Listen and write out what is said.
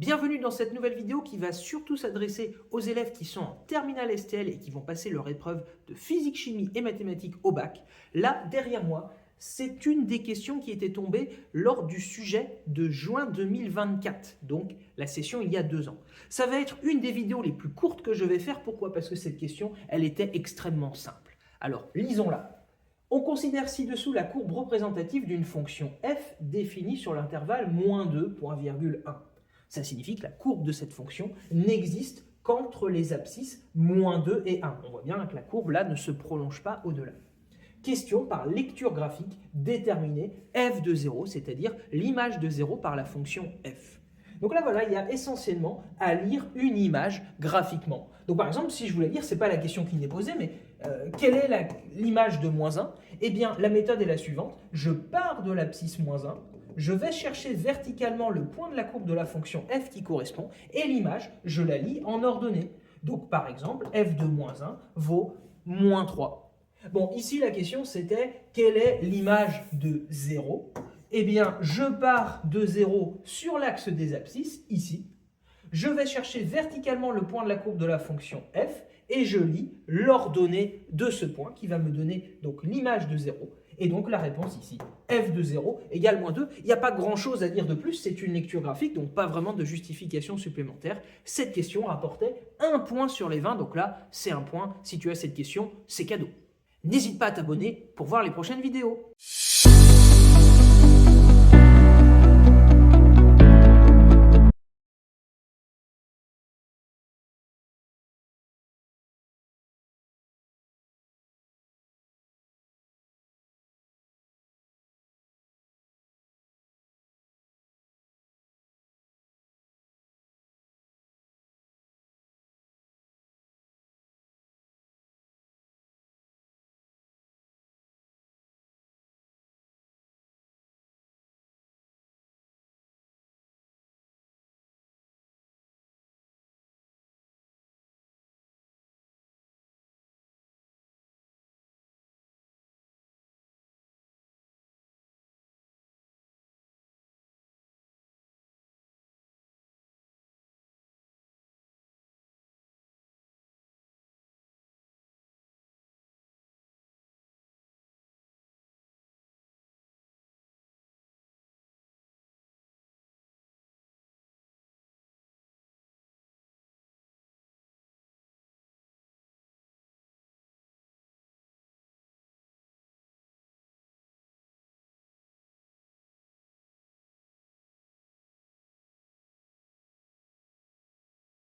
Bienvenue dans cette nouvelle vidéo qui va surtout s'adresser aux élèves qui sont en terminale STL et qui vont passer leur épreuve de physique, chimie et mathématiques au bac. Là, derrière moi, c'est une des questions qui était tombée lors du sujet de juin 2024, donc la session il y a 2 ans. Ça va être une des vidéos les plus courtes que je vais faire. Pourquoi? Parce que cette question, elle était extrêmement simple. Alors, lisons-la. On considère ci-dessous la courbe représentative d'une fonction f définie sur l'intervalle -2, point virgule 1. Ça signifie que la courbe de cette fonction n'existe qu'entre les abscisses -2 et 1. On voit bien que la courbe là ne se prolonge pas au-delà. Question par lecture graphique déterminer f de 0, c'est-à-dire l'image de 0 par la fonction f. Donc là, voilà, il y a essentiellement à lire une image graphiquement. Donc par exemple, si je voulais lire, ce n'est pas la question qui m'est posée, mais quelle est l'image de -1? Eh bien, la méthode est la suivante. Je pars de l'abscisse -1, je vais chercher verticalement le point de la courbe de la fonction f qui correspond, et l'image, je la lis en ordonnée. Donc par exemple, f de -1 vaut -3. Bon, ici la question c'était quelle est l'image de 0? Eh bien, je pars de 0 sur l'axe des abscisses, ici. Je vais chercher verticalement le point de la courbe de la fonction f et je lis l'ordonnée de ce point qui va me donner donc l'image de 0. Et donc la réponse ici, f de 0 égale -2. Il n'y a pas grand-chose à dire de plus, c'est une lecture graphique, donc pas vraiment de justification supplémentaire. Cette question rapportait 1 point sur les 20, donc là, c'est 1 point. Si tu as cette question, c'est cadeau. N'hésite pas à t'abonner pour voir les prochaines vidéos.